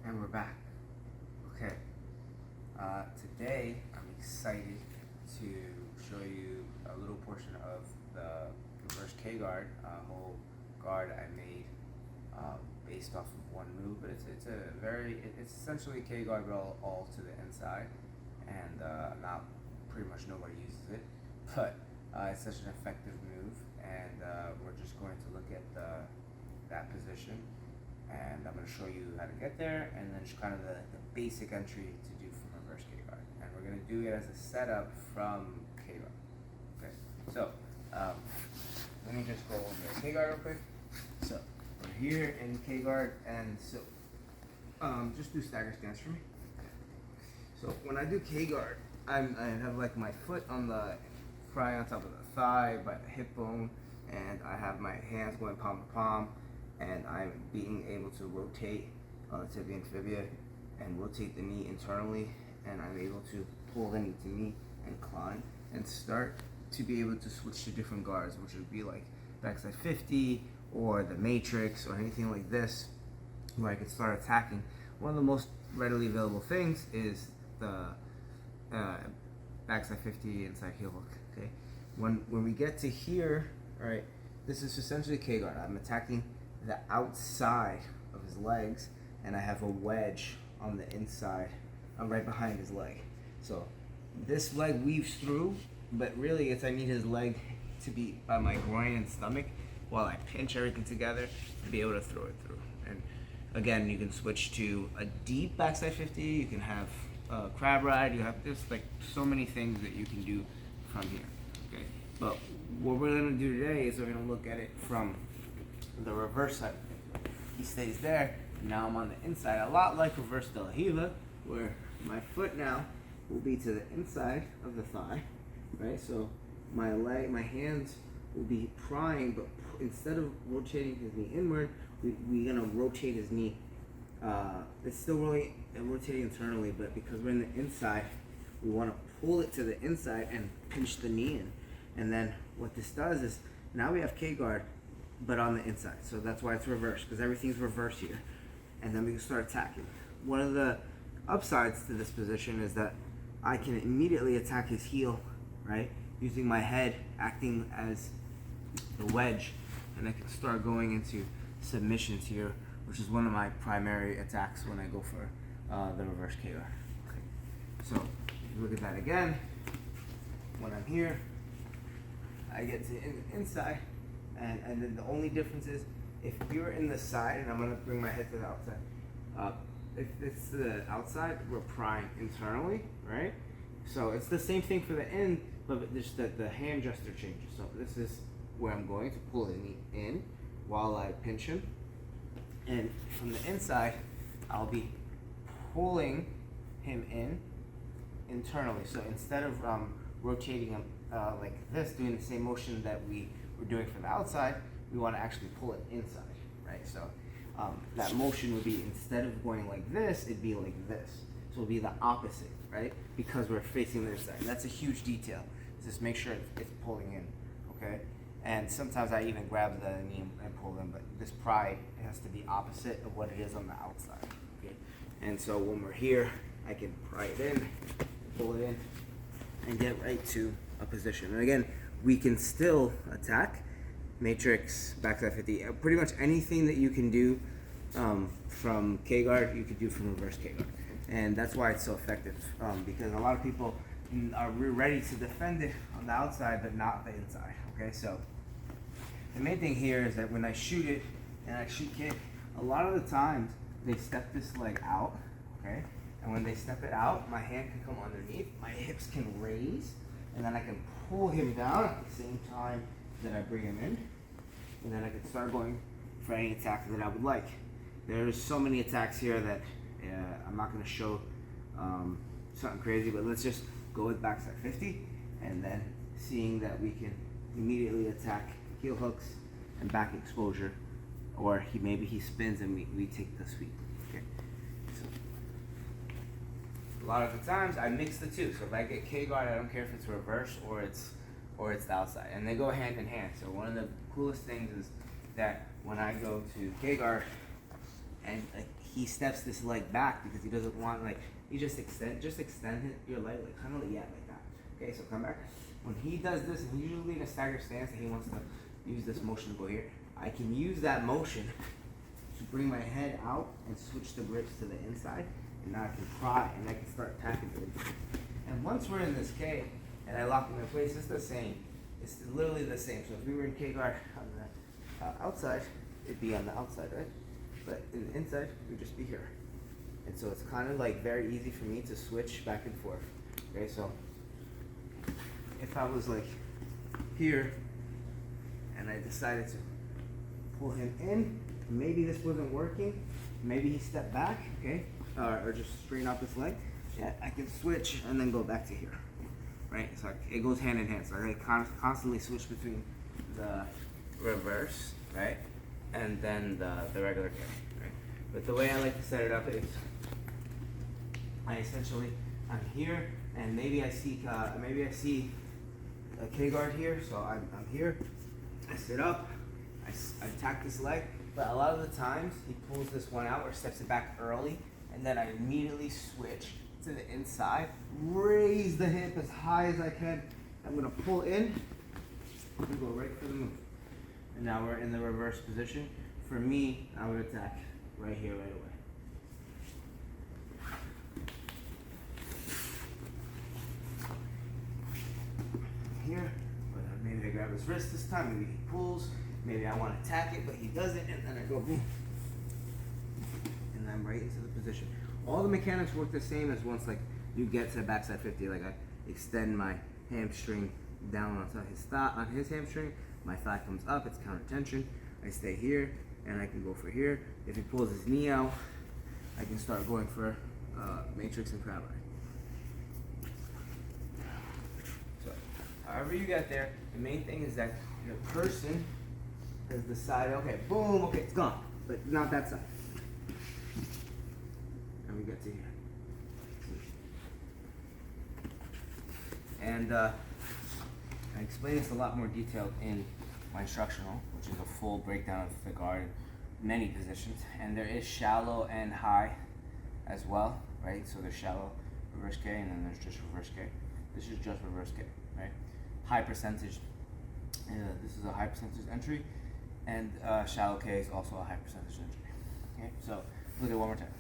And we're back. Okay. Today I'm excited to show you a little portion of the reverse K guard, a whole guard I made based off of one move, but it's essentially a K guard, but all to the inside, and not pretty much nobody uses it, but it's such an effective move, and we're just going to look at that position. And I'm going to show you how to get there, and then just kind of the basic entry to do from reverse K guard. And we're going to do it as a setup from K guard. Okay, so let me just go over K guard real quick. So we're here in K guard, and so just do stagger stance for me. So when I do K guard, I have like my foot on the fry on top of the thigh by the hip bone, and I have my hands going palm to palm. And I'm being able to rotate tibia and fibia and rotate the knee internally, and I'm able to pull the knee to knee and climb and start to be able to switch to different guards, which would be like backside 50 or the matrix or anything like this, where I can start attacking. One of the most readily available things is the backside 50 inside heel hook. Okay, when we get to here, all right, this is essentially K guard. I'm attacking the outside of his legs, and I have a wedge on the inside. I'm right behind his leg. So this leg weaves through, but really I need his leg to be by my groin and stomach while I pinch everything together to be able to throw it through. And again, you can switch to a deep backside 50, you can have a crab ride, you have just like so many things that you can do from here. Okay, but what we're gonna do today is we're gonna look at it from the reverse side. He stays there. Now I'm on the inside, a lot like reverse de la Riva, where my foot now will be to the inside of the thigh, right? So my hands will be prying, but instead of rotating his knee inward, we're gonna rotate his knee. It's still really rotating internally, but because we're in the inside, we want to pull it to the inside and pinch the knee in. And then what this does is now we have K guard, but on the inside. So that's why it's reverse, because everything's reverse here. And then we can start attacking. One of the upsides to this position is that I can immediately attack his heel, right? Using my head acting as the wedge, and I can start going into submissions here, which is one of my primary attacks when I go for the reverse K guard. Okay. So if you look at that again, when I'm here, I get to the inside. And then the only difference is if you're in the side, and I'm going to bring my head to the outside. If it's the outside, we're prying internally, right? So it's the same thing for the in, but just the hand gesture changes. So this is where I'm going to pull the knee in while I pinch him. And from the inside, I'll be pulling him in internally. So instead of rotating him like this, doing the same motion that we're doing from the outside, we want to actually pull it inside, right? So that motion would be, instead of going like this, it'd be like this. So it'll be the opposite, right? Because we're facing the inside. And that's a huge detail. Just make sure it's pulling in, okay? And sometimes I even grab the knee and pull in, but this pry has to be opposite of what it is on the outside, okay? And so when we're here, I can pry it in, pull it in, and get right to a position. And again, we can still attack matrix, backside 50, pretty much anything that you can do from K guard, you could do from reverse K guard. And that's why it's so effective, because a lot of people are ready to defend it on the outside, but not the inside, okay? So the main thing here is that when I shoot it and I shoot kick, a lot of the times they step this leg out, okay? And when they step it out, my hand can come underneath, my hips can raise, and then I can pull him down at the same time that I bring him in, and then I can start going for any attack that I would like. There's so many attacks here that I'm not going to show something crazy, but let's just go with backside 50, and then seeing that we can immediately attack heel hooks and back exposure, or maybe he spins and we take the sweep. Okay. So a lot of the times I mix the two. So if I get K guard, I don't care if it's reverse or it's the outside, and they go hand in hand. So one of the coolest things is that when I go to K guard and he steps this leg back because he doesn't want, like, you just extend your leg, like, kind of like, yeah, like that. Okay, so come back. When he does this, and he's usually in a stagger stance, and he wants to use this motion to go here, I can use that motion to bring my head out and switch the grips to the inside, and now I can pry, and I can start attacking it. And once we're in this K, and I lock him in place, it's the same. It's literally the same. So if we were in K guard on the outside, it'd be on the outside, right? But in the inside, we'd just be here. And so it's kind of like very easy for me to switch back and forth. Okay, so if I was like here, and I decided to pull him in, maybe this wasn't working, maybe he stepped back, okay, or just straighten out this leg, yeah, I can switch and then go back to here, right? So it goes hand in hand. So I constantly switch between the reverse, right, and then the regular K, right? But the way I like to set it up is I'm here, and maybe I see a K guard here, so I'm here. I sit up, I attack this leg, but a lot of the times he pulls this one out or steps it back early, and then I immediately switch to the inside, raise the hip as high as I can. I'm gonna pull in and go right for the move. And now we're in the reverse position. For me, I would attack right here, right away. Here, but maybe I grab his wrist this time, maybe he pulls, maybe I want to attack it, but he doesn't, and then I go boom. And I'm right into the position. All the mechanics work the same as once like you get to backside 50, like I extend my hamstring down on his hamstring, my thigh comes up, it's counter tension, I stay here, and I can go for here. If he pulls his knee out, I can start going for matrix and crab eye. So, however you get there, the main thing is that the person has decided, okay, boom, okay, it's gone, but not that side. And we get to here. And I explain this a lot more detailed in my instructional, which is a full breakdown of the guard, many positions, and there is shallow and high as well, right? So there's shallow reverse K, and then there's just reverse K. This is just reverse K, right? High percentage. This is a high percentage entry, and shallow K is also a high percentage entry. Okay, so look at it one more time.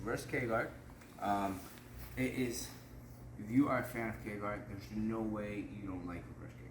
Reverse K guard. It is, if you are a fan of K guard, there's no way you don't like reverse K